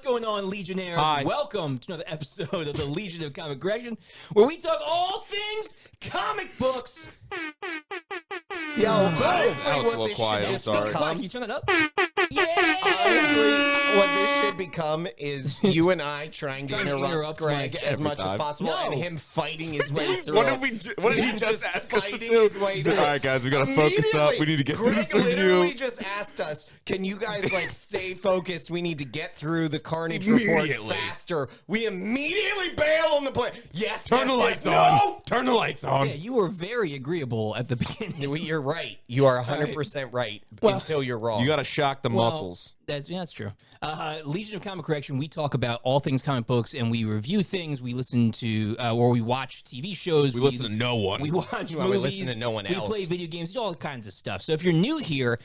going on, Legionnaires? Hi. Welcome to another episode of the Legion of Comic Correction, where we talk all things comic books. Yo, honestly, that was a what little this quiet, should I'm just sorry. Can become, you turn that up? Yeah! honestly, what this should become is you and I trying to interrupt Greg as much as time. possible, No. and him fighting his way through What it. What did he Him just ask us to fighting do? his way He's like, through all right, guys, we got to focus up. We need to get through Greg this literally review. just asked us, can you guys, like, stay focused? We need to get through the Carnage report Immediately. faster. We immediately bail on the plane. Yes, Turn the yes, lights yes, on. no! Turn the lights on. Yeah, you were very agreeable at the beginning. You're right. You are 100% right Well, until you're wrong. You got to shock the muscles. That's true. Legion of Comic Correction, we talk about all things comic books, and we review things. We listen to, or we watch TV shows. We listen to no one. We watch Well, movies. we listen to no one else. We play video games. We do all kinds of stuff. So if you're new here,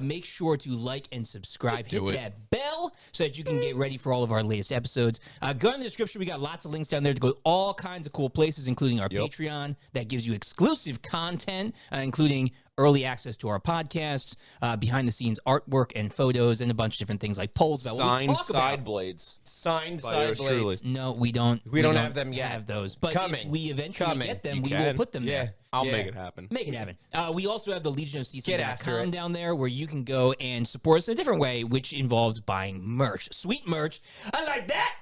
make sure to like and subscribe. Just do Hit it. that bell so that you can get ready for all of our latest episodes. Go in the description. We got lots of links down there to go all kinds of cool places, including our Patreon that gives you exclusive content, including early access to our podcasts, behind-the-scenes artwork and photos, and a bunch of different things like polls about what we Signed talk side about. blades. Signed By side yours truly. blades. No, we don't. We don't have them yet. Have those, but Coming. if we eventually Coming. get them, You we will can. put them Yeah. there. I'll Yeah. make it happen. Make it happen. We also have the Get after legionofseason.com it. down there where you can go and support us in a different way, which involves buying merch. Sweet merch. I like that.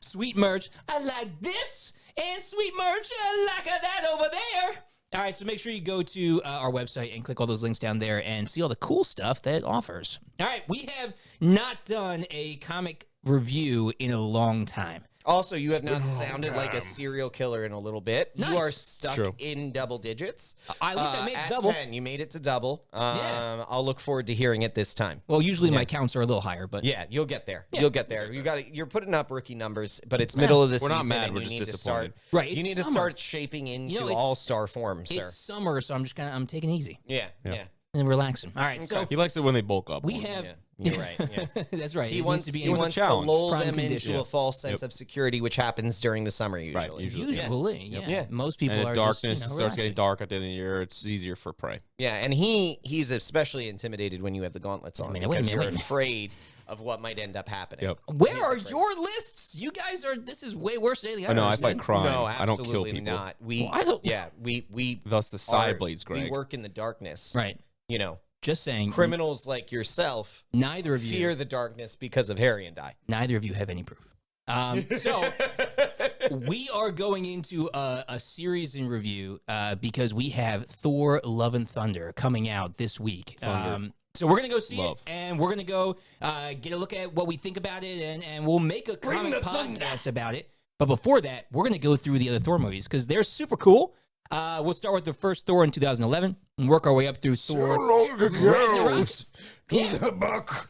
Sweet merch. I like this. And sweet merch. I like that over there. All right, so make sure you go to our website and click all those links down there and see all the cool stuff that it offers. All right, we have not done a comic review in a long time. Also, you have not sounded like a serial killer in a little bit. Nice. You are stuck True. in double digits. At least I made it at double. 10, you made it to double. Yeah. I'll look forward to hearing it this time. Well, usually my counts are a little higher, but Yeah, you'll get there. Yeah. You'll get there. You're putting up rookie numbers, but it's middle of the We're season. not mad, and we're you just need to disappointed. start. Right, You it's need to summer. start shaping into it's- all-star form, sir. it's summer, so I'm taking it easy Yeah. and relaxing. All right, so He likes it when they bulk up. we on him. have. Yeah. You're right. Yeah. That's right. He It wants needs to be he wants to challenge. lull Prime them condition. into a false sense of security, which happens during the summer usually. usually. Usually, yeah. Yeah. Most people And are if darkness just, starts getting relaxing. dark at the end of the year, it's easier for prey. Yeah, and he's especially intimidated when you have the gauntlets on minute, because wait a minute, you're wait a afraid of what might end up happening. Yep. Where are your lists? You guys are. This is way worse than anything. I know, I I've fight ever seen. crime. No, I don't kill absolutely people. not. We Well, I don't- Yeah, we Thus the side are- blades, Greg. We work in the darkness. Right. You know, Just saying. criminals like yourself Neither of you. fear the darkness because of Harry and I. Neither of you have any proof. So we are going into a series in review because we have Thor Love and Thunder coming out this week. So we're going to go see Love. it, and we're going to go get a look at what we think about it, and we'll make a Bring comic the thunder. podcast about it. But before that, we're going to go through the other Thor movies because they're super cool. We'll start with the first Thor in 2011 and work our way up through Thor. Ragnarok. Yeah. the buck.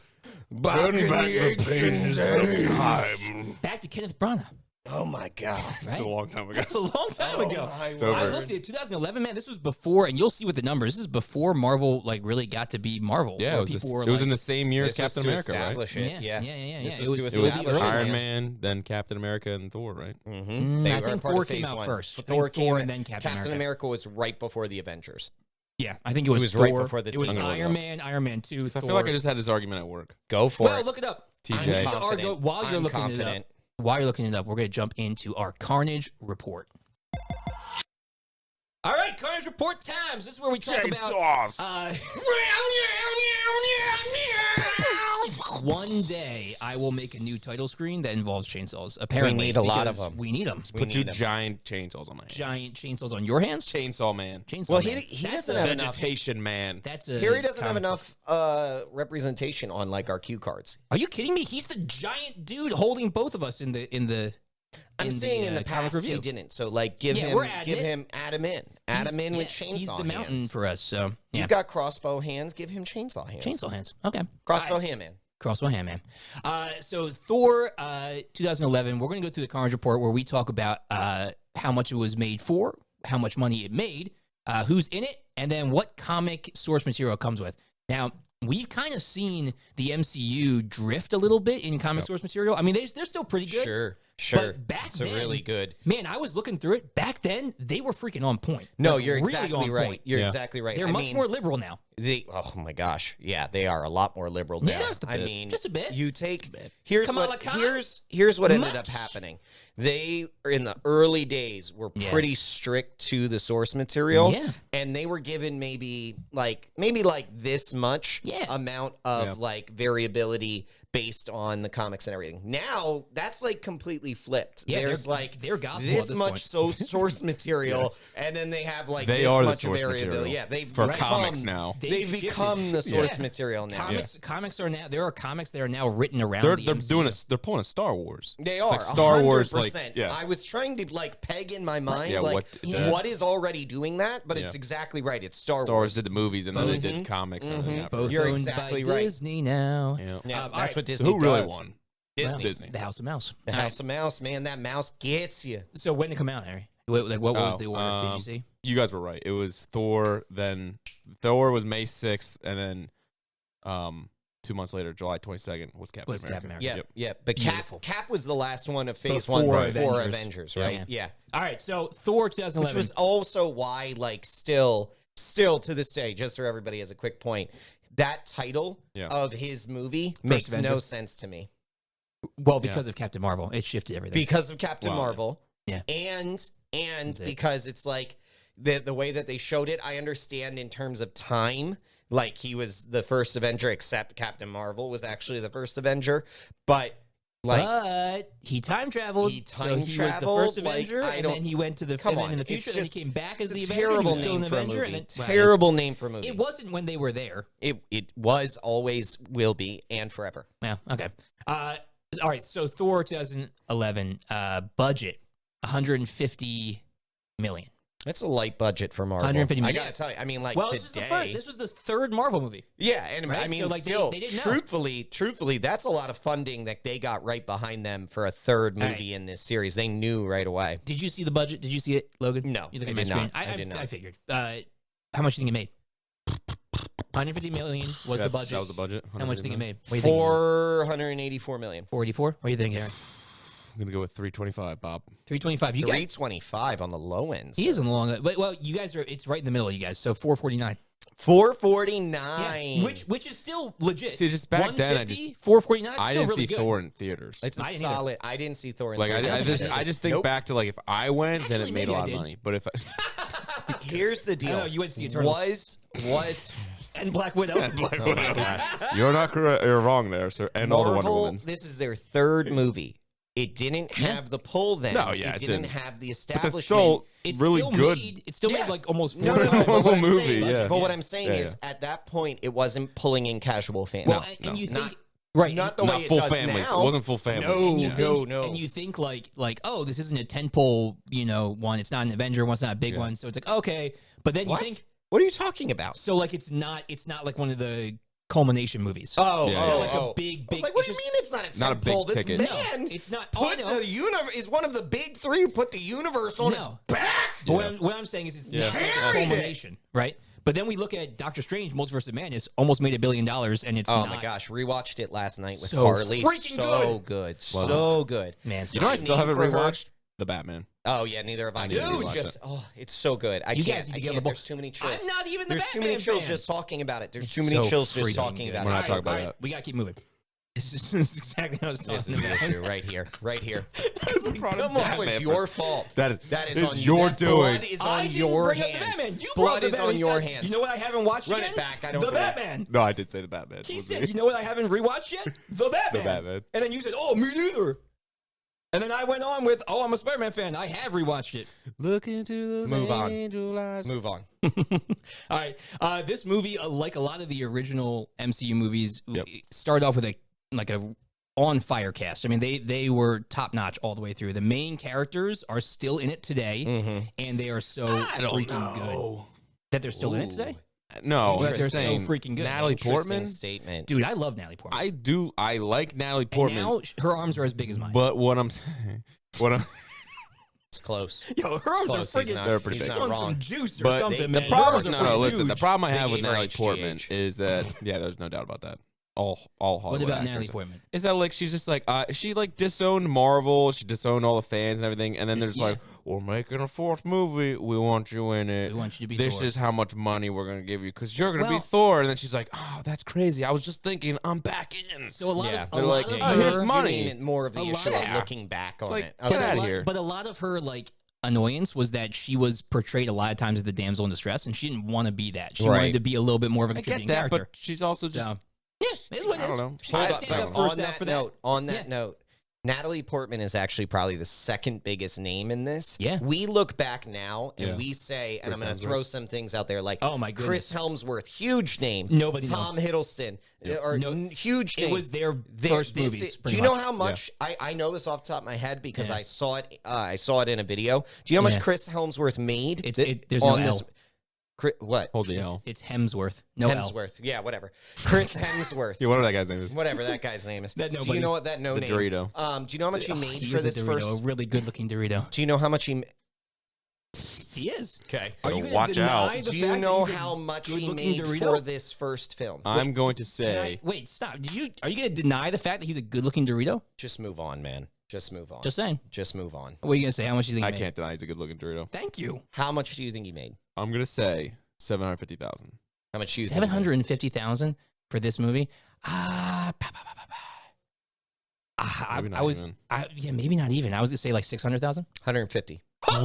Turn back the pages of time. Back to Kenneth Branagh. Oh my God. It's a long time ago. That's a long time ago. my It's over. I looked at it, 2011, man. This was before, and you'll see with the numbers. This is before Marvel like really got to be Marvel. Yeah, where it was, people were it was like, in the same year as This was Captain to America, right? establish it. Yeah. This It was was to it was establish the it. early Iron ones. Man, then Captain America, and Thor, right? Mm-hmm. I think Thor came out first. Thor Thor came, and then Captain America. was right before the Avengers. Yeah, I think it was, was Thor. right before the It was team. Iron Man, Iron Man 2, So I Thor. feel like I just had this argument at work. Go for Well, it. look it up. TJ. I'm confident. While you're I'm looking confident. it up, while you're looking it up, we're going to jump into our Carnage report. All right, Carnage report times. This is where we talk about one day I will make a new title screen that involves chainsaws. Apparently, need a lot of because them. We need them. Put two need 'em. giant chainsaws on my hands. Giant chainsaws on your hands. Chainsaw Man. Chainsaw. Well, man. he That's doesn't a- have enough. Vegetation Man. That's a. Harry doesn't have comic book. enough representation on like our cue cards. Are you kidding me? He's the giant dude holding both of us in the. I'm saying in the comic past review. he didn't. So like give Yeah, him we're adding it. add him in with Yeah, chainsaw He's the mountain hands. for us. So yeah, You've got crossbow hands, give him chainsaw hands. chainsaw hands. Okay, Crossbow All right. hand man. Crossbow hand man. So Thor 2011. We're going to go through the Carnage report where we talk about how much it was made for, how much money it made, who's in it, and then what comic source material it comes with. Now, we've kind of seen the MCU drift a little bit in comic source material. I mean, they're still pretty good. Sure. But back then, really good. Man, I was looking through it. Back then, they were freaking on point. No, Like, you're really exactly on right. point. You're exactly right. They're much more liberal now. Oh my gosh, yeah, they are a lot more liberal now. Just a bit. I mean, Just a bit. You take here's Kamala what Khan? here's what ended up Much. happening. They in the early days were pretty strict to the source material, and they were given maybe like this much amount of like variability based on the comics and everything. Now that's like completely flipped. Yeah, There's they're gospel this at this much point. source material, and then they have like They this are the much source variability. material Yeah, they've for become, comics now. They've shifted. become the source material now. Comics are now. There are comics that are now written around. They're the they're MCU. doing they're pulling a Star Wars. They It's are like Star Wars. Like 100%. yeah, I was trying to like peg in my mind Yeah, like what- what is already doing that, but it's exactly right. It's Star Star Wars Wars. did the movies and then they did comics. And everything after. Both You're owned exactly by right. Disney now. Yeah. Yeah, all that's right. what So Disney who really does. won? Disney. Disney. The House of Mouse. The All House of Mouse, man, that mouse gets you. right. So when did it come out, Harry? What was the order? Did you see? You guys were right. It was Thor. Then Thor was May 6th, and then 2 months later, July 22nd, was Captain America. Yeah, Yep. yeah. But Beautiful. Cap was the last one of Phase Before 1 before Avengers. Avengers, right? Yeah. All right. So Thor Which 2011. was also why, like, still to this day, just for everybody as a quick point, that title of his movie makes Avenger. no sense to me. well, because of Captain Marvel, it shifted everything. Because of Captain Marvel. Yeah. And That's it. because it's like the way that they showed it, I understand in terms of time, like he was the first Avenger, except Captain Marvel was actually the first Avenger. But like but he time traveled. He so time he was the traveled, first like, Avenger, I and don't- then he went to the come and then on, in the it's future, and he just- came back as it's the a Avenger. He terrible was still an name for a Avenger, movie. and then Terrible name for a movie. It wasn't when they were there. It was, always will be, and forever. Yeah. Okay. All right. So Thor 2011 budget 150 million. That's a light budget for Marvel. 150 I million. gotta tell you, I mean, like Well, today. this was the third Marvel movie. Yeah, and Right? I mean, So, like, still, they didn't know. truthfully, that's a lot of funding that they got right behind them for a third All movie in this series. They knew right away. Did you see the budget? Did you see it, Logan? No, You look I at my did screen. not. I did not. I figured. How much do you think it made? 150 million was the budget. That was the budget. How much do you think it made? What do you think? 484 million. 484? What do you think, Aaron? I'm gonna go with 325, Bob. 325. You guys, 325 on the low end. he is on the long. But well, you guys are. It's right in the middle, you guys. So 449. 449. Yeah, which is still legit. See, just back then, 150, 449. I Still didn't really see good. Thor in theaters. It's a I didn't solid. I didn't see Thor in Like theaters. I just think Nope. back to like if I went, then Actually, it made maybe a I lot of did. money. But if Here's the deal. know, you went to see Eternals. Was And Black Widow. oh my gosh. you're not correct, you're wrong there, sir. And all the Wonder Marvel, Womans. this is their third movie. It didn't have the pull then. No, yeah, it it didn't didn't. have the But establishment. that's still It's really still good. It still Yeah. made like almost No, 40 no, no. But what I'm movie, saying, yeah. But what I'm saying Yeah, is, at that point, it wasn't pulling in casual fans. Well, No, and you not- think right, not the way Not it full does families. now. It wasn't full families. No, and you Yeah. think, no. and you think like oh, this isn't a tentpole, one. It's not an Avenger one. It's not a big Yeah. one. So it's like okay, but then What? you think What are you talking about? so like it's not like one of the culmination movies. Oh, Yeah, It's not yeah. like a big. I was like, what do it's you just- mean it's not a not a big tentpole? This ticket. man It's not. put I know. the universe is one of the big three who put the universe on his No. back. But what I'm saying is it's Yeah. not like a Carried it. culmination, right? But then we look at Doctor Strange, Multiverse of Madness, almost made $1 billion, and it's Oh not. my gosh, rewatched it last night with So Carly. freaking So good. So good. Man, You know, I still haven't Name for her. rewatched The Batman. Oh yeah, neither have I. need to Dude, rewatch just it. it's so good. I You can't. guys need to I get on can't. the ball. There's too many chills. I'm not even the There's too many Batman chills fan. just talking about it. There's It's too many so chills just freaking talking good. about We're it. not talking about All right, that. we gotta keep moving. This is exactly what I was This talking is the about. issue right here. Right here. Come That was Batman your fault. That is on you. your That doing. Blood is I on didn't your bring up the hands. Batman. You brought Blood the is Batman. on He your said, hands. You know what I haven't watched Run yet? it back. I don't The believe it. Batman. No, I did say The Batman. He Was said, it? you know what I haven't rewatched yet? The Batman. Batman. And then you said, oh, me neither. And then I went on with, oh, I'm a Spider-Man fan. I have rewatched it. Look into those Move on. angel eyes. Move on. All right. This movie, like a lot of the original MCU movies, Yep. started off with a on fire cast. I mean, they were top notch all the way through. The main characters are still in it today, and they are so freaking good that they're still in it today. No, But I'm they're so saying freaking good. Natalie Interesting Portman. statement. Dude, I love Natalie Portman. I like Natalie And Portman. now her arms are as big as mine. But what I'm saying, what I'm It's close. Yo, her arms are close. He's freaking. not- They're pretty he's big. not on wrong. some juice or But something, the man. problem- Her arms are No, freaking listen. The huge. problem I have They with gave her Natalie HGH. Portman is that there's no doubt about that. All Hollywood What about actors. Natalie Portman? Is that like she's just like she like disowned Marvel, she disowned all the fans and everything, and then they're just like, we're making a fourth movie, we want you in it. We want you to be This Thor. is how much money we're gonna give you because you're gonna be Well- Thor. And then she's like, oh, that's crazy. I was just thinking, I'm back in. So a lot Yeah. of They're a like, lot of oh, her, here's You money. mean more of the A issue lot- of looking back on like, it. get Okay. outta here. But a lot of her like annoyance was that she was portrayed a lot of times as the damsel in distress, and she didn't want to be that. She Right. wanted to be a little bit more of a I contributing get that, character. but she's also just So, yeah, it's what it I don't is. know. She Hold had up, to stand though. up for On herself that for note, on that Yeah. note, Natalie Portman is actually probably the second biggest name in this. Yeah. We look back now and Yeah. we say, and Chris I'm going to Hemsworth. throw some things out there like, Oh, my Chris Helmsworth, huge name. Nobody Tom knows. Hiddleston, or No, huge name. It was their They- first this movies. is- do pretty you know much. how much I know this off the top of my head because Yeah. I saw it? I saw it in a video. Do you know how much Yeah. Chris Helmsworth made? There's no on L. What? hold the L. It's Hemsworth. No L. Hemsworth. Yeah, whatever. Chris Hemsworth. Yeah, whatever that guy's name is. Whatever that guy's name is. That Do nobody- you know what that no The name? Dorito. Do you know how much he made He for is this a Dorito, a first? really good-looking Dorito. Do you know how much he? He is. Okay. Are you Better gonna watch deny out. the Do you fact know that he's a how much he good-looking made Dorito? for this first film? I'm going to And say wait, stop. Are you going to deny the fact that he's a good-looking Dorito? Just move on, man. Just move on. Just saying. Just move on. What are you going to say? How much do you think I he made? can't deny he's a good looking Dorito. Thank you. How much do you think he made? I'm gonna say 750,000. How much do you think? he made? 750,000 for this movie. Maybe not I was, even. yeah, maybe not even. I was gonna say like 600,000. 150. What?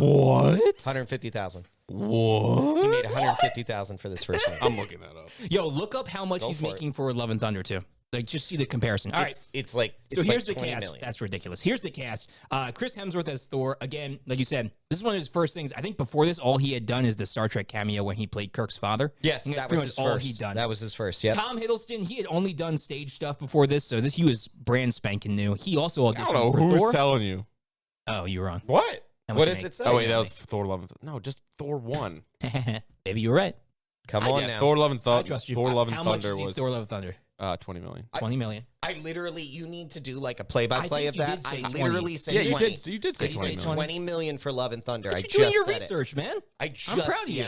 150,000. What? He made 150,000 for this first movie. I'm looking that up. Yo, look up how much Go he's for it. making for Love and Thunder too. Like, just see the comparison. All right. It's like So it's here's like the 20 cast. million. That's ridiculous. Here's the cast. Chris Hemsworth as Thor. Again, like you said, this is one of his first things. I think before this, all he had done is the Star Trek cameo when he played Kirk's father. Yes, And that's that was pretty his much all first. he'd done. That was his first. Yeah. Tom Hiddleston, he had only done stage stuff before this, so he was brand spanking new. He also I don't auditioned know for who's Thor. telling you. Oh, you were wrong. What? How much What you does make? it say? Oh wait, that was Thor Love and No, just Thor 1. Maybe you were right. Come on Yeah, now. Thor Love and I Thunder. trust you. Thor Love and How much Thunder is was Thor Love and Thunder? 20 million. 20 million. I literally, you need to do like a play-by-play I of think you that. did say I 20. literally said Yeah, you 20. did. So you did say Did you 20 say million. 20 million for Love and Thunder. Look I at you doing just your said it. research, man. I just I'm proud of you.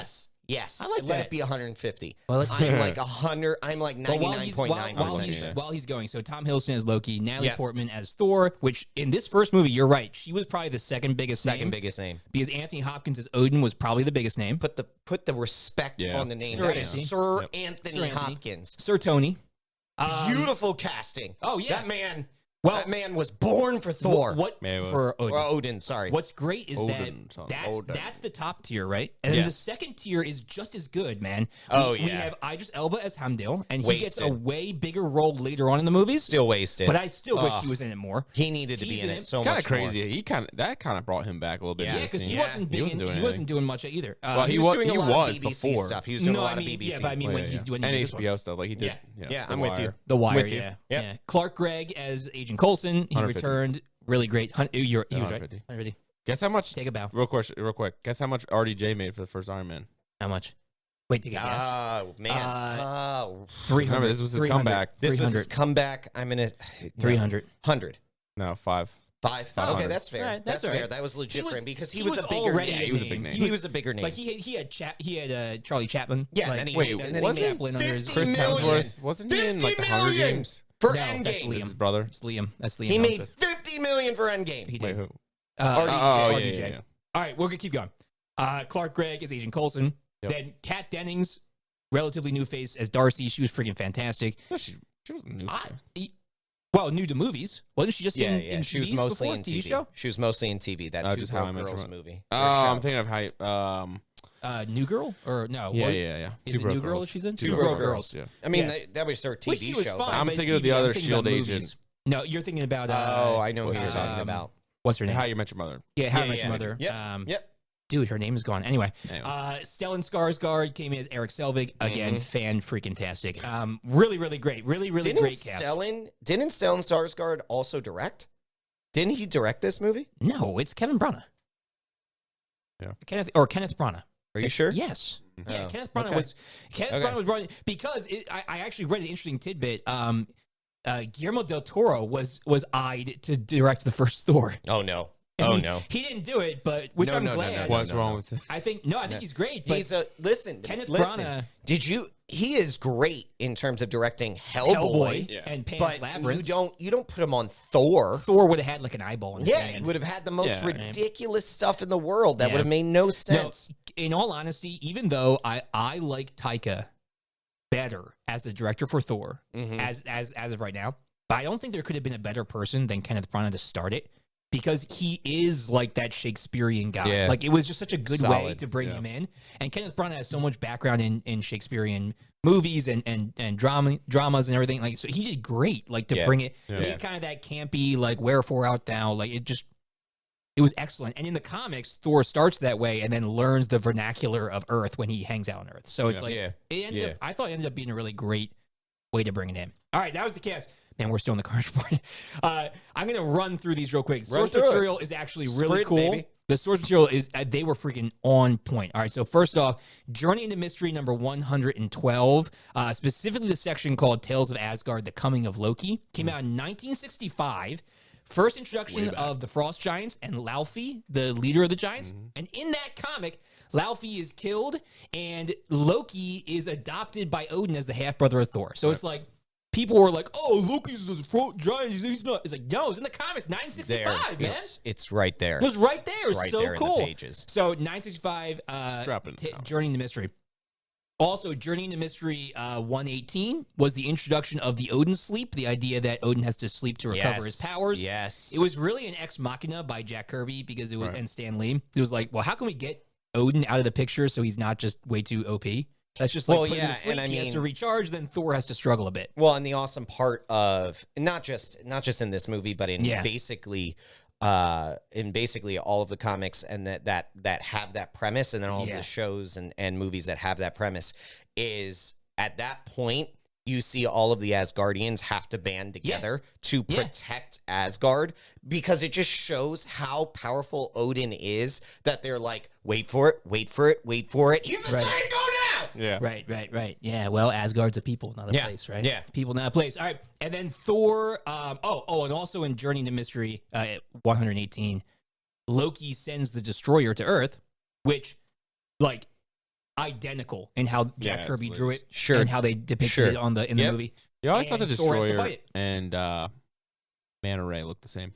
Yes. I like Let that. it be 150. Well, let's I'm like 100. I'm like But while he's, 99.9% sure. while he's going, so Tom Hiddleston as Loki, Natalie Yeah. Portman as Thor, which in this first movie, you're right, she was probably the second biggest Second name biggest name. because Anthony Hopkins as Odin was probably the biggest name. Put the respect Yeah. on the name. Sir That is Anthony. Sir Yep. Anthony Sir Anthony. Hopkins. Sir Tony. Beautiful casting. Oh, yeah. That man was born for Thor. What Man, it was- for Odin? Or Odin, sorry. What's great is Odin, son. that Odin. that's the top tier, right? And then the Yes. second tier is just as good, man. Oh, we yeah. have Idris Elba as Hamdil, and he gets a Wasted. way bigger role later on in the movies. Still wasted. But I still wish he was in it more. he needed to He's be in in it it. so It's much kind of more. crazy. That kind of brought him back a little bit. Yeah, in the because he scene. wasn't big. He wasn't doing anything. doing much either. Well, He he was was. doing He a lot was of BBC before. stuff. He was doing No, a I lot mean, of BBC. yeah, but I mean, when he's doing and this one. HBO stuff, like he did. Yeah, The I'm with you. Wire. The Wire, With you. yeah. Yep. yeah. Clark Gregg as Agent Coulson. He 150. returned. Really great. He was right. 150. 150. Guess how much? Take a bow. Real quick. Guess how much RDJ made for the first Iron Man? How much? Wait, take a guess. Oh, man. 300. Remember, this was his 300. comeback. This was 300. his comeback. I'm going to... 300. 100. No, 5. 5. Okay, 500. that's fair. All right, that's all fair. right. That was legit He for was- him because he he was was a bigger already name. a he was a big name. He was a bigger name. Like he had Charlie Chaplin. Yeah, like, and then he Wait, made- and then wasn't he Chaplin under his 50 Chris million. Hemsworth wasn't he in like the 50 Hunger million Games? for No, that's Endgame. Liam. This is his brother. It's Liam. That's Liam. He made Hemsworth. 50 million for Endgame. He Wait, did. who? RDJ. Oh, RDJ. yeah. All right, we're gonna keep going. Clark Gregg is Agent Coulson. Yep. Then Kat Dennings, relatively new face as Darcy. She was freaking fantastic. No, she wasn't new. Well, new to movies, wasn't she? Just Yeah, in she was TVs mostly before? in TV TV. show. She was mostly in TV. That Two just How I Met Your Girls Mother. movie. Oh, Or show. I'm thinking of how. New Girl or no? Yeah, what- yeah. Is Two it Broke New Girl Girls. she's in? Two Broke Girls. Yeah. I mean, Yeah. that was her Which TV she was show. fine, I'm but thinking of TV, the other I'm thinking Shield about agent. movies. No, you're thinking about. Oh, I know who what's you're her talking name? about. What's her name? How You Met Your Mother. Yeah, How I Yeah, Met yeah. Your Mother. Yep. Yep. Dude, her name is gone. Anyway, Anyway. Stellan Skarsgård came in as Eric Selvig. Again, fan freaking tastic. Really, really great. Really, really great cast. Didn't Stellan Skarsgård also direct? Didn't he direct this movie? No, it's Kevin Branagh. Yeah. Kenneth Branagh. Are you sure? Yes. Yeah, Oh, Kenneth Branagh okay. was brought in because I actually read an interesting tidbit. Guillermo del Toro was eyed to direct the first Thor. Oh no. Oh, no. He didn't do it, but which I'm glad. What's wrong with it? I think he's great. But He's Kenneth Branagh. He is great in terms of directing Hellboy and Pan's but Labyrinth. you don't put him on Thor. Thor would have had like an eyeball in his hand. He would have had the most ridiculous stuff in the world that would have made no sense. No, in all honesty, even though I like Taika better as a director for Thor as of right now, but I don't think there could have been a better person than Kenneth Branagh to start it, because he is like that Shakespearean guy. Yeah. Like, it was just such a good way to bring him in. And Kenneth Branagh has so much background in Shakespearean movies and dramas and everything. Like, so he did great. Like, to bring it, kind of that campy, like, wherefore art thou? Like, it was excellent. And in the comics, Thor starts that way and then learns the vernacular of Earth when he hangs out on Earth. So it's I thought it ended up being a really great way to bring it in. All right, that was the cast. Man, we're still in the Cars Report. I'm going to run through these real quick. Source material is actually really cool. Baby. The source material is, they were freaking on point. All right, so first off, Journey into Mystery number 112, specifically the section called Tales of Asgard, The Coming of Loki, came out in 1965. First introduction of the Frost Giants and Laufey, the leader of the Giants. And in that comic, Laufey is killed, and Loki is adopted by Odin as the half-brother of Thor. So it's like, people were like, "Oh, Loki's a giant. He's not." It's like, no, it's in the comics, 965, man. It's right there. It was right there. It was right so there cool. in the pages. So 965, Journey into Mystery. Also, Journey into Mystery 118 was the introduction of the Odin sleep, the idea that Odin has to sleep to recover his powers. Yes. It was really an ex machina by Jack Kirby because it was and Stan Lee. It was like, well, how can we get Odin out of the picture so he's not just way too OP? That's just like putting him to sleep. And he has to recharge, then Thor has to struggle a bit. Well, and the awesome part of not just in this movie, but in basically all of the comics and that have that premise, and then all of the shows and movies that have that premise, is at that point you see all of the Asgardians have to band together to protect Asgard, because it just shows how powerful Odin is, that they're like, wait for it. He's a giant, go now! Yeah. Right. Yeah, well, Asgard's a people, not a place, right? Yeah. People, not a place. All right. And then Thor, and also in Journey into Mystery 118, Loki sends the Destroyer to Earth, which, like, identical in how Jack Kirby drew it, and how they depicted it in the movie. You always thought the Destroyer and Manta Ray looked the same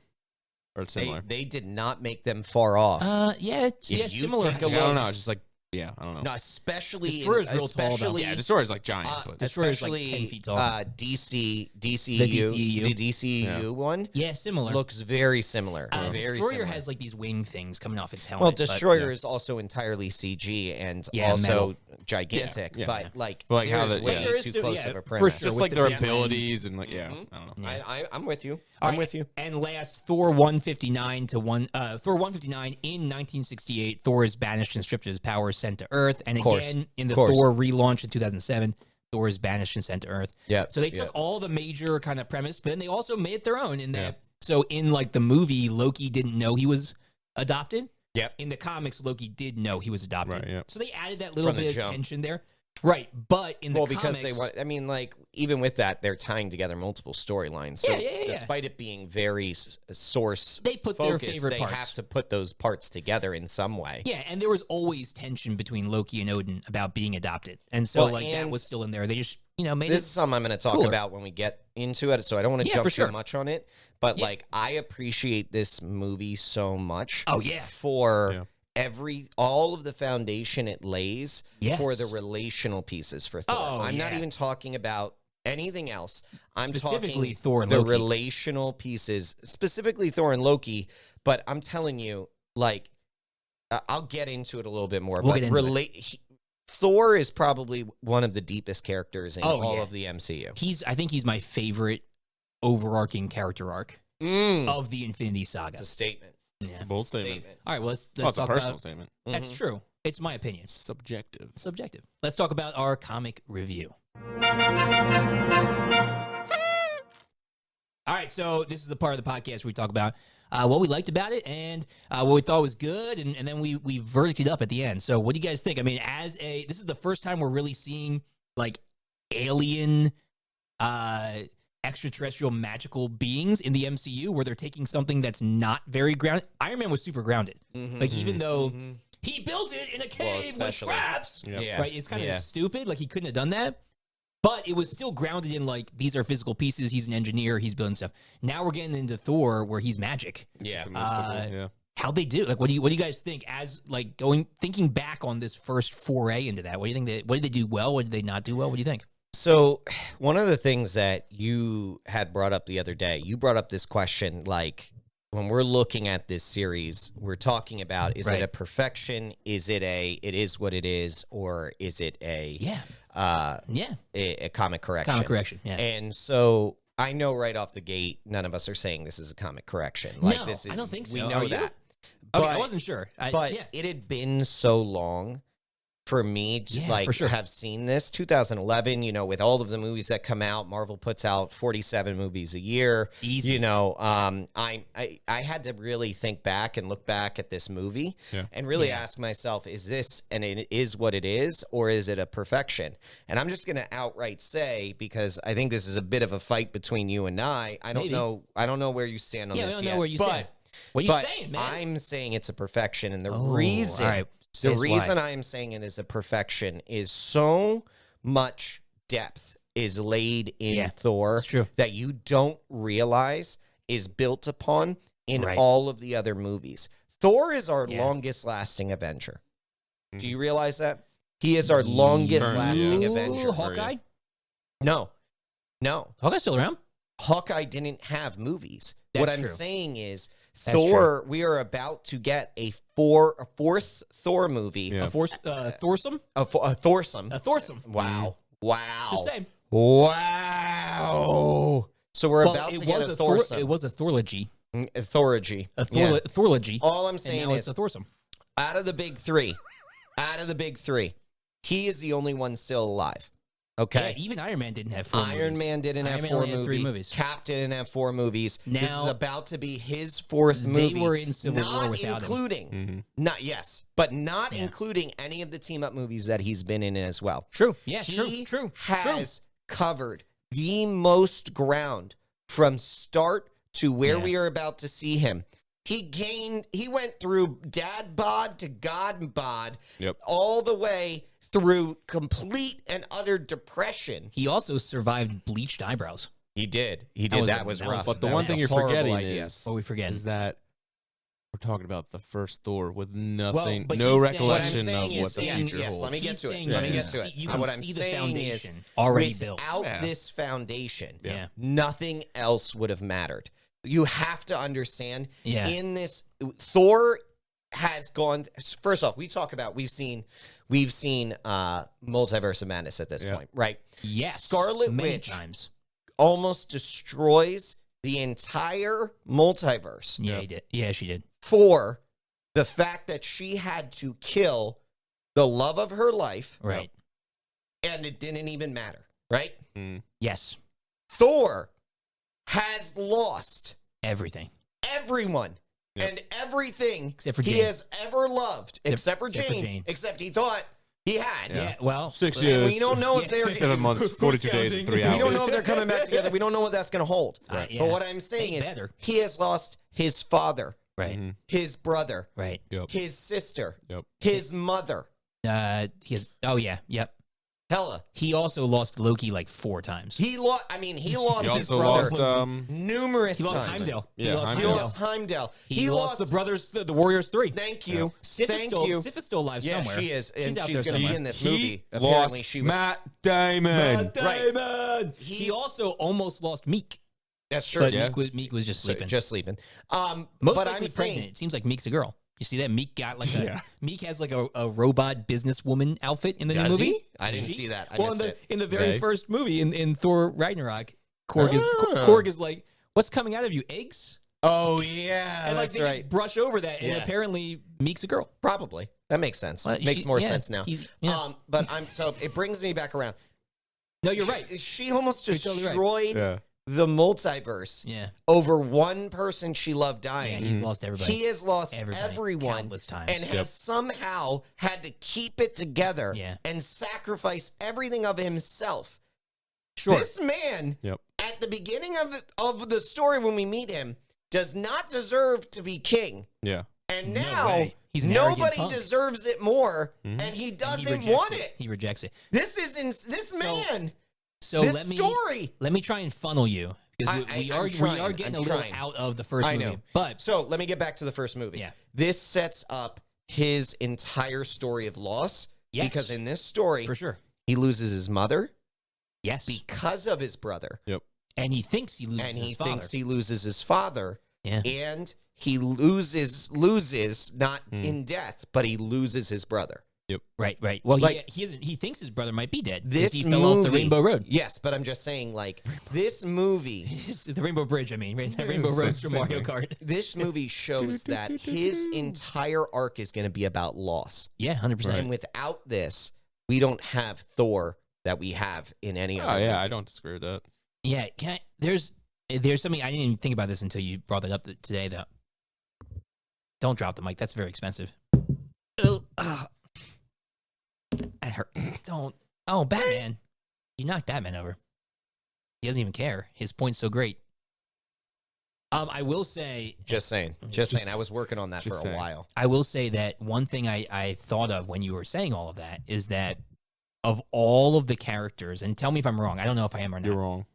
or similar. They did not make them far off. Similar. I don't know. It's just like, I don't know. No, especially Destroyer's real tall, though. Yeah, Destroyer's like giant, but Destroyer's like 10 feet tall. DCEU, the DCEU one, similar. looks very similar. Destroyer similar. has like these wing things coming off its helmet. Well, Destroyer is also entirely CG and also metal. gigantic, but how the way too close of a premise. For sure, just like their abilities and like I don't know. I'm with you. I'm with you. And last, Thor 159 Thor 159 in 1968. Thor is banished and stripped of his powers, sent to Earth, and again in the Thor relaunch in 2007, Thor is banished and sent to Earth. Yeah. So they took all the major kind of premise, but then they also made it their own. In that, so in like the movie, Loki didn't know he was adopted. Yeah. In the comics, Loki did know he was adopted. Right, So they added that little bit of tension there. Right, but in the comics... because they want... I mean, like, even with that, they're tying together multiple storylines. So despite it being very source they put focused, their favorite parts. They have to put those parts together in some way. Yeah, and there was always tension between Loki and Odin about being adopted. And so, that was still in there. They just, made This is something I'm going to talk about when we get into it, so I don't want to jump too much on it. But, I appreciate this movie so much. Oh, yeah. For... all of the foundation it lays for the relational pieces for Thor. I'm not even talking about anything else. I'm specifically talking Thor and the Loki. relational pieces, specifically Thor and Loki. But I'm telling you, like, I'll get into it a little bit more. We'll but get into it. Thor is probably one of the deepest characters in all of the MCU. I think he's my favorite overarching character arc of the Infinity Saga. It's a statement. Yeah. It's a bold statement. All right, well, let's it's talk a personal about, statement. That's true. It's my opinion. Subjective. Let's talk about our comic review. All right, so this is the part of the podcast where we talk about what we liked about it and what we thought was good, and then we verdicted up at the end. So what do you guys think? I mean, this is the first time we're really seeing, like, alien extraterrestrial magical beings in the MCU where they're taking something that's not very grounded. Iron Man was super grounded. Like, even though he built it in a cave with scraps, right? It's kind of stupid. Like, he couldn't have done that. But it was still grounded in, like, these are physical pieces. He's an engineer. He's building stuff. Now we're getting into Thor where he's magic. How'd they do? Like, what do you guys think as, like, thinking back on this first foray into that? What do you think? What did they do well? What did they not do well? What do you think? So one of the things that you had brought up the other day, you brought up this question, like, when we're looking at this series, we're talking about, is it a perfection? Is it it is what it is? Or is it a comic correction? Comic correction, yeah. And so I know right off the gate, none of us are saying this is a comic correction. Like, no, this is, I don't think so. We know that. But, okay, I wasn't sure. It had been so long for me to have seen this. 2011, you know, with all of the movies that come out, Marvel puts out 47 movies a year. Easy. You know, I had to really think back and look back at this movie and really ask myself, is this, and it is what it is, or is it a perfection? And I'm just going to outright say, because I think this is a bit of a fight between you and I don't know where you stand on this I don't yet. know where you stand. What are you saying, man? I'm saying it's a perfection, and the reason I'm saying it is a perfection is so much depth is laid in Thor that you don't realize is built upon in all of the other movies. Thor is our longest lasting Avenger. Do you realize that? He is our longest lasting Avenger. Hawkeye? No. Hawkeye's still around? Hawkeye didn't have movies. That's what I'm true. saying is, That's Thor, true. we are about to get a fourth Thor movie. Yeah. Thorsome? A Thorsome. A Thorsome. Wow. Wow. Just saying. Wow. So we're about to get a Thorsome. It was a Thorlogy. A Thorlogy. A Thorlogy. All I'm saying is, it's a Thorsome. out of the big three, he is the only one still alive. Okay. Yeah, even Iron Man didn't have 4 movies. Iron Man didn't have 4 movies. 3 movies. Cap didn't have 4 movies. Now, this is about to be his 4th movie. They were in Civil War without him. Not including any of the team-up movies that he's been in as well. True. Yeah, he true. has covered the most ground from start to where we are about to see him. He went through dad bod to god bod, all the way through complete and utter depression. He also survived bleached eyebrows. He did. That was rough. But the one thing you're forgetting is that we're talking about the first Thor with nothing, no recollection of what the future holds. Let me get to it. What I'm saying is, already built. Without this foundation, nothing else would have mattered. You have to understand, in this, Thor has gone. First off, we've seen Multiverse of Madness at this point, right? Yes, Scarlet many Witch times almost destroys the entire multiverse. Yeah, he did. Yeah, she did. For the fact that she had to kill the love of her life, right? And it didn't even matter, right? Yes. Thor has lost everything, everyone, and everything except for he Jane. has ever loved, except for Jane. Except he thought he had. Yeah, well, 6 years. We don't know if they're 7 months, 42 days, and 3 hours. We don't know if they're coming back together. We don't know what that's going to hold. But what I'm saying is, he has lost his father, his brother, his sister, his mother. He has. Oh yeah, yep. Hella. He also lost Loki like 4 times. He lost his brother numerous times. Heimdall. He lost Heimdall. He lost the brothers, the Warriors 3. Thank you. Sif is still alive somewhere. She is. And she's going to be in this movie. Apparently, she was Matt Damon. Right. He also almost lost Meek. That's true. But Meek was just sleeping. Most likely pregnant. It seems like Meek's a girl. You see that Meek got like Meek has like a robot businesswoman outfit in the new movie. I didn't see that. In the very first movie in Thor Ragnarok, Korg is like, "What's coming out of you? Eggs?" Oh yeah, and like they just brush over that, and apparently Meek's a girl. Probably that makes sense. Well, makes more sense now. But it brings me back around. No, you're right. She almost destroyed totally the multiverse over one person she loved dying. Yeah, he's lost everybody. He has lost everyone countless times. And has somehow had to keep it together and sacrifice everything of himself. Sure. This man, at at the beginning of the story when we meet him, does not deserve to be king. Yeah. And No now way. He's an nobody arrogant punk. deserves it more, and he doesn't want it. He rejects it. This is this man. So this let me try and funnel you because we are getting a little out of the first movie. Know. But so let me get back to the first movie. Yeah. This sets up his entire story of loss. Yes. Because in this story, for sure, he loses his mother. Yes. Because of his brother. Yep. And he thinks he loses his father. Thinks he loses his father. Yeah. And he loses not in death, but he loses his brother. Yep. Right. Well, like, he thinks his brother might be dead. This he fell off the Rainbow Road. Yes, but I'm just saying, like, this movie... the Rainbow Bridge, I mean. Right? The Rainbow Road from Mario Kart. This movie shows that his entire arc is going to be about loss. Yeah, 100%. And without this, we don't have Thor that we have in any other movie. I don't disagree with that. Yeah, there's something, I didn't even think about this until you brought that up today, though. Don't drop the mic. That's very expensive. That hurt. Don't. Oh, Batman. You knocked Batman over. He doesn't even care. His point's so great. I will say... Just saying. I was working on that for a while. I will say that one thing I thought of when you were saying all of that is that of all of the characters, and tell me if I'm wrong. I don't know if I am or not. You're wrong.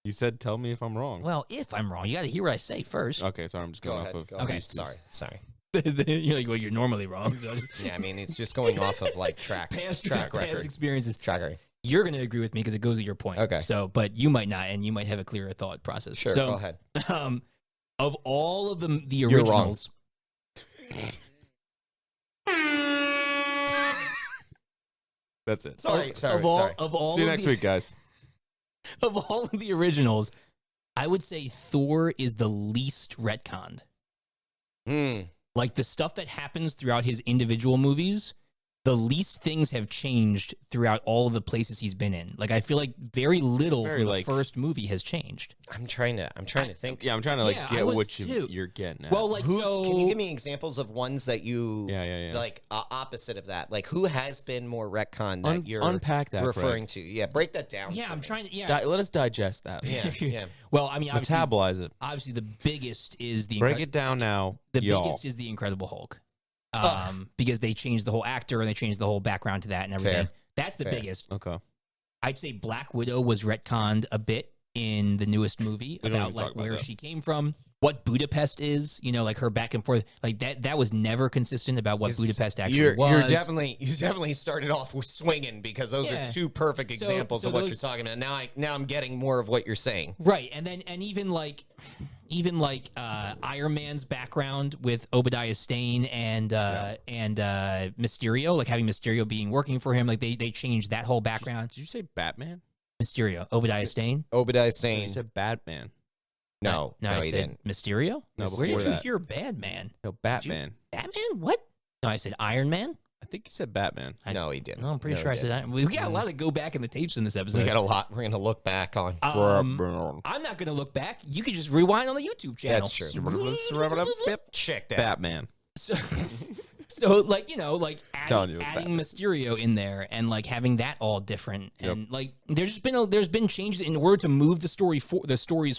You said, tell me if I'm wrong. Well, if I'm wrong, you got to hear what I say first. Okay, sorry, I'm just going off of... Okay, sorry. You're like, well, you're normally wrong. So yeah, I mean, it's just going off of like track record. Past experiences. Track record. You're going to agree with me because it goes with your point. Okay. So, but you might not, and you might have a clearer thought process. Sure, so, go ahead. Of all of the originals... That's it. Sorry. Of all See you next week, guys. Of all of the originals, I would say Thor is the least retconned. Like the stuff that happens throughout his individual movies, the least things have changed throughout all of the places he's been in. Like I feel like very little from the first movie has changed. I'm trying to think. Yeah, I'm trying to get what you're getting at. Well, like can you give me examples of ones that you yeah. like opposite of that? Like who has been more retcon that you're unpack that referring to? Yeah, break that down. Yeah, I'm trying to let us digest that. Yeah. Well, I mean, obviously, metabolize it. Obviously, the biggest is the break it down now. The biggest is the Incredible Hulk. Because they changed the whole actor and they changed the whole background to that and everything. That's the biggest. Okay. I'd say Black Widow was retconned a bit in the newest movie about like where she came from, what Budapest is, like her back and forth. Like that was never consistent about what Budapest actually was. You definitely started off with swinging because those are two perfect examples of what you're talking about. Now I'm getting more of what you're saying. Right. And even like Iron Man's background with Obadiah Stane and Mysterio, like having Mysterio working for him, like they changed that whole background. Did you say Batman? Mysterio, Obadiah Stane. Obadiah Stane. You said Batman. No, I he said didn't. Mysterio. No, where did you that. hear Batman? No, Batman. Batman? What? No, I said Iron Man. I think you said Batman. No, he didn't. No, I'm pretty sure I said that. We got a lot to go back in the tapes in this episode. We got a lot. We're gonna look back on. I'm not gonna look back. You can just rewind on the YouTube channel. That's true. Check that. Batman. So like adding Mysterio in there and like having that all different and like there's been changes in order to move the stories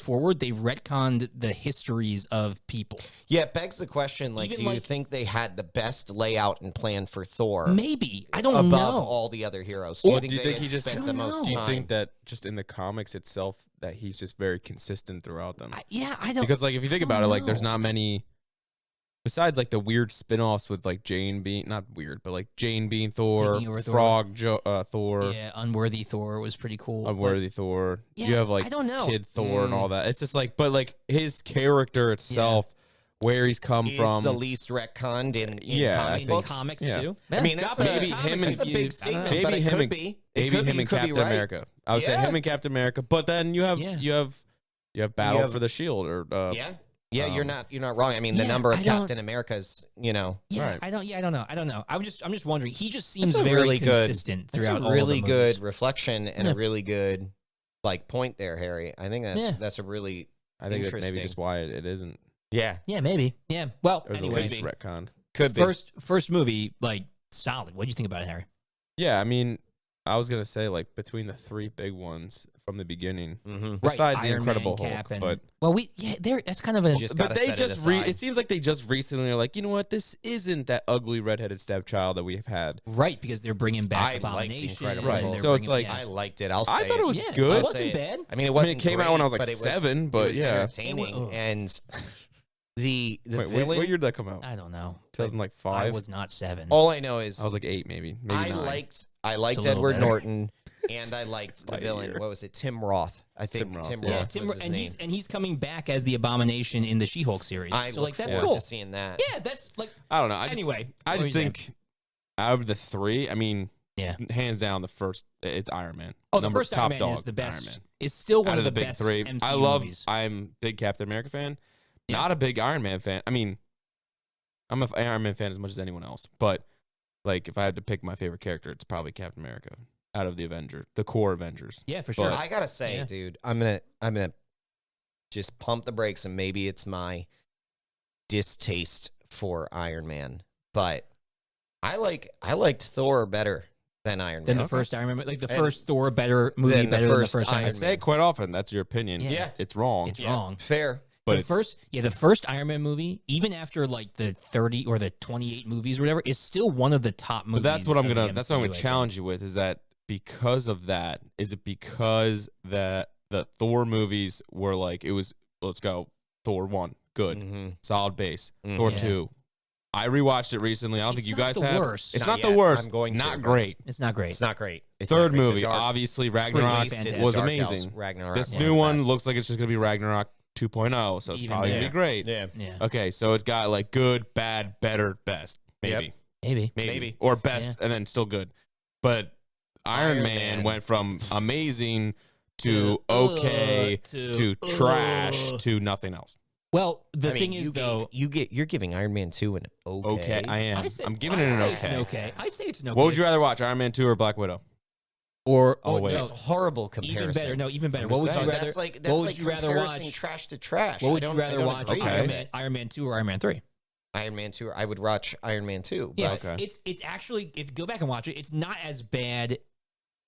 forward. They've retconned the histories of people. Yeah, it begs the question. Like, do you think they had the best layout and plan for Thor? Maybe I don't know. Above all the other heroes, do you think he just spent the most time? Do you think that just in the comics itself that he's just very consistent throughout them? I don't because like if you think about it, like there's not many. Besides, like, the weird spin-offs with, like, Jane being... Not weird, but, like, Jane being Thor, Frog Thor. Yeah, Unworthy Thor was pretty cool. Unworthy Thor. Yeah, you have, like, I don't know. Kid Thor and all that. It's just, like... But, like, his character itself, where he's come from... the least retconned in comics, too. I mean, that's a big statement, but it could be. Maybe him and Captain America. I would say him and Captain America. But then you have Battle for the Shield or... Yeah, you're not wrong. I mean, the number of Captain Americas, Yeah, right. I don't know. I'm just wondering. He just seems very consistent throughout all the movies. Really good reflection and a really good point there, Harry. I think that's a really I think that's maybe just why it isn't. Yeah. Yeah, maybe. Yeah. Well, anyways, retconned. Could be. First movie, like solid. What do you think about it, Harry? Yeah, I mean, I was gonna say like between the three big ones from the beginning, Mm-hmm. besides the Iron Incredible Man, Hulk, Cap, and, but that's kind of a. but they just it seems like they just recently are like, you know what, this isn't that ugly redheaded stepchild that we've had, right? Because they're bringing back I liked Abomination, Incredible Right. and they're So it's bringing- like- I liked it. I thought it was yeah, good. It wasn't bad. I mean, it wasn't. it came out when I was like great, but 7, it but was yeah. entertaining. And the Wait, villain. what year did that come out? I don't know. 2005. I was not 7. All I know is I was like 8, maybe I 9. liked It's a little Edward better. Norton, and I liked the By a villain. year. What was it? Tim Roth. I think Tim Roth, Tim yeah. Roth was his name. He's coming back as the Abomination in the She-Hulk series. I so look like that's forward cool. to seeing that. Yeah, that's like I don't know. anyway. I what just were you saying? think out of the 3, I mean, Yeah. hands down, the first it's Iron Man. Oh, the Number- first top Iron Man dog, is the Iron best. Man. It's still one Out of of the big best 3, MCU I love. movies. I'm big Captain America fan. Yeah. Not a big Iron Man fan. I mean, I'm an Iron Man fan as much as anyone else, but like if I had to pick my favorite character, it's probably Captain America out of the core Avengers. Yeah, for sure. But- I gotta say, Yeah. dude, I'm gonna just pump the brakes, and maybe it's my distaste for Iron Man, but I liked Thor better than Iron Than Man. the first Iron Man, like the And first Thor better movie than the better than the first first Iron I Man. Iron say it quite often. That's your opinion. Yeah. It's wrong. It's Yeah, wrong. fair. but The first Iron Man movie, even after like the 30 or the 28 movies or whatever, is still one of the top movies. But that's what I'm of the gonna. That's what I'm MCU, I gonna think. challenge you with. Is that because of that? Is it because that the Thor movies were like it was? Let's go. Thor 1, good, Mm-hmm. solid base. Mhm. Thor Yeah. 2. I rewatched it recently. I don't It's think you not guys the have. worst. It's Not not the yet. worst. I'm going to, Not but- great. It's not great. It's not great. It's Third not great. The movie, Dark- obviously Ragnarok fantastic. was Dark amazing. Elves, Ragnarok This was new the one best. looks like it's just gonna be Ragnarok 2.0, so it's Even probably gonna better. be great. Yeah. Yeah, Okay, so it's got like good, bad, better, best, maybe, Yep. maybe. or best, and then still good. But Iron Iron Man Man. went from amazing to okay to trash to nothing else. Well, the I mean, thing is, though, you're giving Iron Man 2 an okay. Okay, I am. I'd say- I'm giving it an I'd say it's okay. an okay. I'd say it's an okay. What would you rather watch, Iron Man 2 or Black Widow? Or Oh, wait. no, That's a horrible comparison. even better. No, even better. I'm What just would you saying. rather? That's like what would you rather comparing watch? trash to trash. What would I you don't- I rather don't watch? agree with Okay. it. Iron Man 2 or Iron Man 3? Iron Man 2. I would watch Iron Man 2. Yeah, But Okay. it's actually, if you go back and watch it, it's not as bad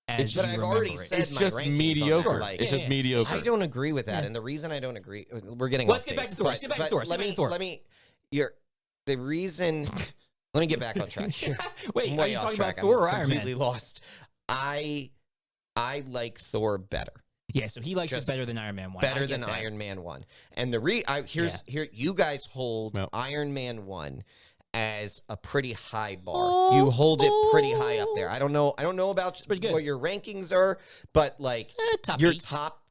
as But you I've remember already it. said It's my just rankings on mediocre. that, like- It's just Yeah. mediocre. I don't agree with that, Yeah. and the reason I don't agree, we're getting Let's off get back base, to Thor. Let's get back to but Thor. Let's Let get back me, to Thor. let me, the reason. Let me get back on track here. Wait, I'm are way you off talking track. about Thor or I'm Iron Man? completely lost. I like Thor better. Yeah, so he likes it Just better than Iron Man 1. Better I get than that. Iron Man 1. And here you guys hold No. Iron Man 1 as a pretty high bar. You hold it pretty high up there. I don't know about pretty good. what your rankings are, but like Top your 8. top.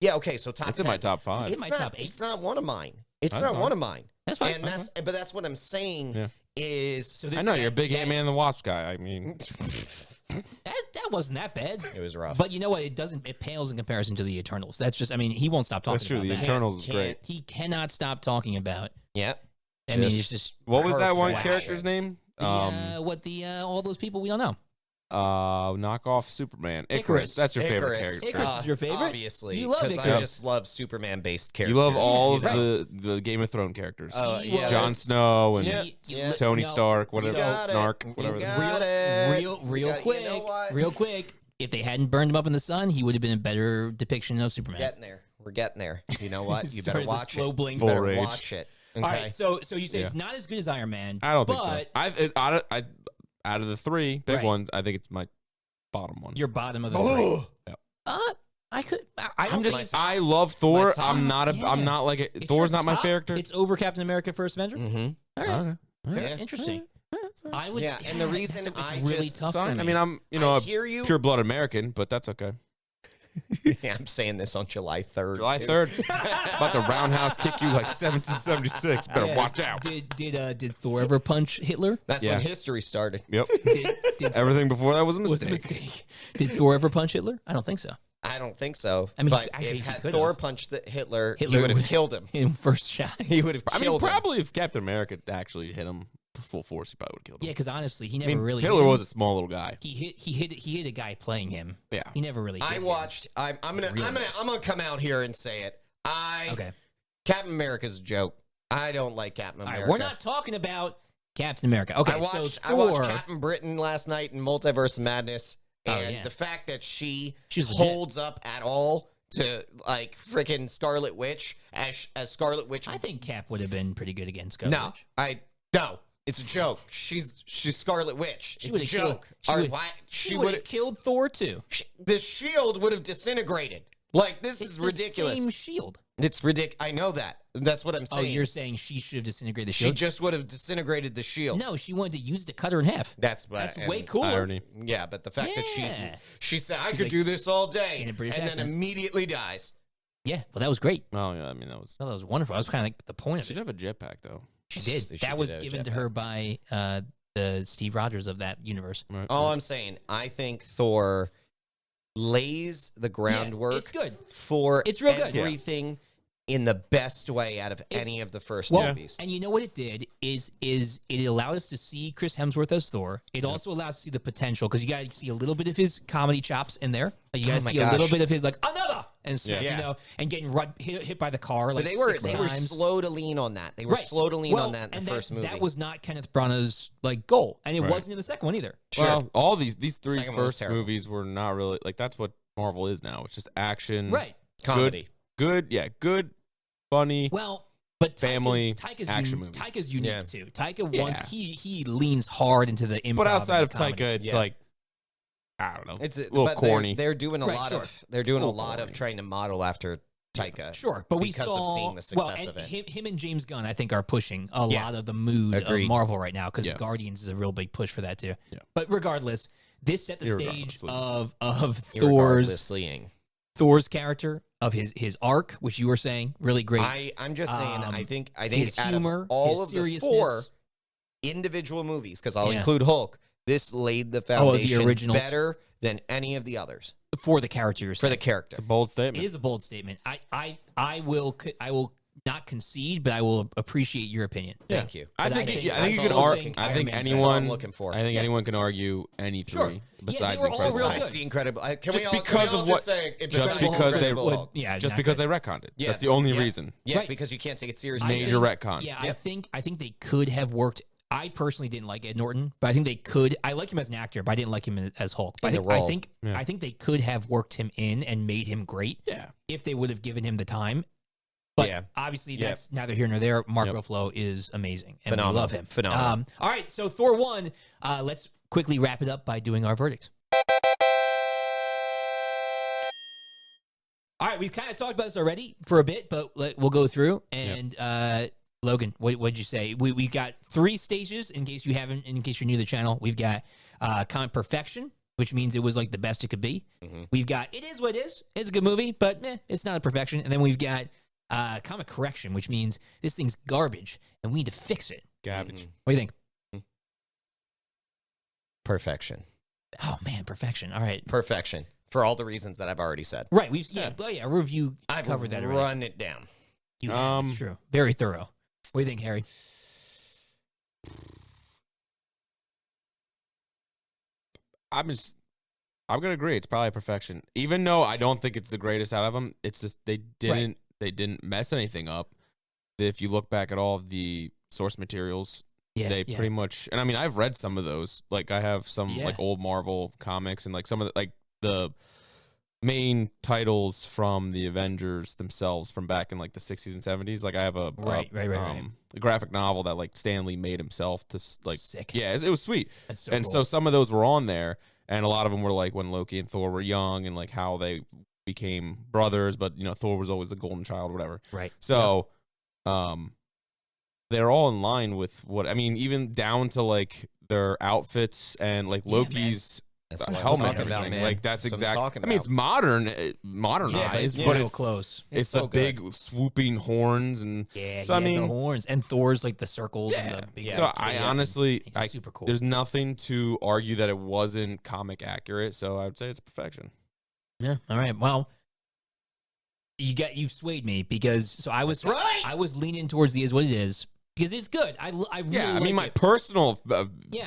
Yeah, okay, so top It's 10. in my top 5. It's in my not, top 8. It's not one of mine. It's That's not fine. one of mine. That's fine. And but that's what I'm saying Yeah. is So this, I know you're a big that, Ant-Man and the Wasp guy. I mean, that wasn't that bad. it was rough. But you know what? It pales in comparison to the Eternals. That's just, I mean, he won't stop talking that's true. about The that. Eternals is Can't- great. He cannot stop talking about. yeah. I mean, it's just What was that one Perfect. character's name? all those people we don't know. Knock off Superman. Icarus. That's your favorite Icarus. character. Icarus is your favorite? Obviously. You love 'cause Icarus. I just love Superman based characters. You love all of know? the Game of Thrones characters. Oh, He yeah. was- Jon Snow and Yeah. He- Yeah. Tony no, Stark, whatever, You got it. Snark, You whatever. got it. real You quick, know what? real quick. If they hadn't burned him up in the sun, he would have been a better depiction of Superman. Getting there. We're getting there. You know what? You better Started the watch slow it. blink. You better Full rage. watch it. Okay. All right, so you say Yeah. it's not as good as Iron Man. I don't think but so. Out of the 3 big Right. ones, I think it's my bottom one. You're bottom of the three. Oh, I could. I don't I'm think just. it's, I love Thor. top. I'm not a. Yeah. I'm not like a, it's Thor's your not my top. character. It's over Captain America: First Avenger. mm-hmm. All right, Okay. Yeah. interesting. I would. Yeah, and the reason it's I really just- tough. It's fine. For me. I mean, I'm I a hear you. pure blood American, but that's okay. Yeah, I'm saying this on July 3rd. July too. 3rd, about to roundhouse kick you like 1776. Better Yeah. watch out. Did Thor ever punch Hitler? That's Yeah. when history started. Yep. Did Everything before that was a was mistake. a mistake? Did Thor ever punch Hitler? I don't think so. I don't think so. I mean, but actually, he if had could've. Thor punched Hitler, Hitler he would have would- killed him. In first shot. He would have I mean, killed him. probably if Captain America actually hit him full force, he probably would have killed him. Yeah, because honestly, he I never mean, really. Hitler hit him. was a small little guy. He hit a guy playing him. Yeah. He never really. Hit I him. watched. I'm gonna come out here and say it. Okay. Captain America's a joke. I don't like Captain All America. right. We're not talking about Captain America. Okay. I watched so Thor. Captain Britain last night in Multiverse of Madness. And the fact that she was holds up at all to like freaking Scarlet Witch as Scarlet Witch. I think Cap would have been pretty good against Scarlet Witch. No. It's a joke. She's Scarlet Witch. It's a joke. She would have killed Thor too. The shield would have disintegrated. Like, this is ridiculous. The same shield. It's ridiculous. I know that. That's what I'm saying. Oh, you're saying she should have disintegrated the shield? She just would have disintegrated the shield. No, she wanted to use it to cut her in half. That's way cooler. Irony. Yeah, but the fact that she said, I could do this all day, and then immediately dies. Yeah, well, that was great. Oh, yeah, I mean, that was wonderful. That was kind of like the point of it. She'd have a jetpack, though. She did. That was given to her by the Steve Rogers of that universe. Right. All I'm saying, I think Thor lays the groundwork it's good. for it's real good. everything in the best way out of any of the first movies. And you know what it did is it allowed us to see Chris Hemsworth as Thor. It also allowed us to see the potential, because you got to see a little bit of his comedy chops in there. You got to see a little bit of his like another and stuff, you know, and getting hit by the car. Like, but they were slow to lean on that. They were slow to lean on that in the first movie. That was not Kenneth Branagh's like goal, and it wasn't in the second one either. Well, all these three first movies were not really like, that's what Marvel is now. It's just action, comedy, good, funny. Well, but family Taika's action movies. Taika's unique too. Taika wants he leans hard into the improv. But outside of comedy. Taika, it's like, I don't know, it's a little corny. They're doing a lot of trying to model after Taika. Sure, but because of seeing the success of it. Him and James Gunn, I think, are pushing a lot of the mood of Marvel right now, because Guardians is a real big push for that too. Yeah. But regardless, this set the stage of Thor's character, of his arc, which you were saying really great. I'm just saying, I think his out humor, of all of the 4 individual movies, because I'll include Hulk, this laid the foundation better than any of the others for the character. For the character, it's a bold statement. It is a bold statement. I will not concede, but I will appreciate your opinion. Thank you. I think you could argue. I think anyone can argue any three besides Incredible. Just because they retconned it. That's the only reason. Yeah, because you can't take it seriously. Major retcon. Yeah, I think they could have worked. I personally didn't like Ed Norton, but I think they could. I like him as an actor, but I didn't like him as Hulk. But I think they could have worked him in and made him great. Yeah. If they would have given him the time. But obviously, that's neither here nor there. Mark Ruffalo is amazing, and we love him. Phenomenal. All right, so Thor 1. Let's quickly wrap it up by doing our verdicts. All right, we've kind of talked about this already for a bit, but we'll go through. And Logan, what did you say? We got 3 stages. In case you're new to the channel, we've got comic perfection, which means it was like the best it could be. Mm-hmm. We've got it is what it is. It's a good movie, but it's not a perfection. And then we've got comic correction, which means this thing's garbage and we need to fix it. Garbage. Mm-hmm. What do you think? Perfection. Oh man, perfection. All right. Perfection. For all the reasons that I've already said. Right. A review I've covered that already. Run it down. You have, it's true. Very thorough. What do you think, Harry? I'm gonna agree. It's probably a perfection. Even though I don't think it's the greatest out of them, it's just they didn't mess anything up. If you look back at all of the source materials, they pretty much. And I mean, I've read some of those. Like I have some like old Marvel comics and like some of the main titles from the Avengers themselves from back in like the 60s and 70s. Like I have a graphic novel that like Stan Lee made himself to like. Sick. Yeah, it was sweet. That's so cool. So some of those were on there. And a lot of them were like when Loki and Thor were young and like how they became brothers, but Thor was always the golden child, whatever. Right. So, they're all in line with what, I mean, even down to like their outfits and like Loki's helmet and everything. Like that's exactly, I mean, it's modernized, but it's close. It's so the big swooping horns and I mean the horns and Thor's like the circles and the big I honestly, super cool. There's nothing to argue that it wasn't comic accurate, so I would say it's perfection. Yeah. All right. Well, you've swayed me because I was leaning towards the is what it is. Because it's good. I really I mean, my personal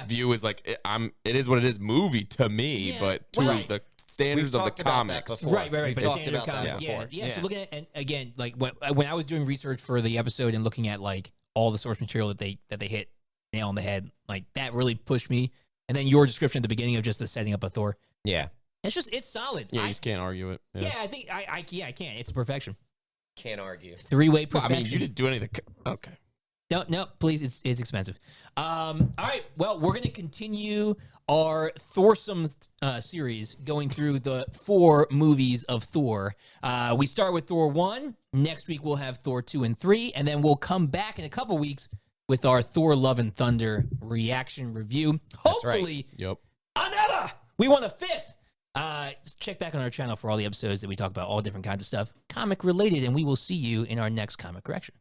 view is like it is what it is movie to me, but to the standards of the comics. Right. We but talked about that before. So looking at, and again, like when I was doing research for the episode and looking at like all the source material that they hit nail on the head, like that really pushed me. And then your description at the beginning of just the setting up of Thor, Yeah. It's solid. Yeah, you just can't argue it. Yeah, I think I can't. It's perfection. Can't argue. 3-way perfection. I mean, you didn't do anything. Okay. No, please. It's expensive. All right. Well, we're going to continue our Thorsome series going through the 4 movies of Thor. We start with Thor 1. Next week, we'll have Thor 2 and 3. And then we'll come back in a couple weeks with our Thor Love and Thunder reaction review. Hopefully, Yep. Another. We want a 5th. Check back on our channel for all the episodes that we talk about all different kinds of stuff, comic related, and we will see you in our next comic correction.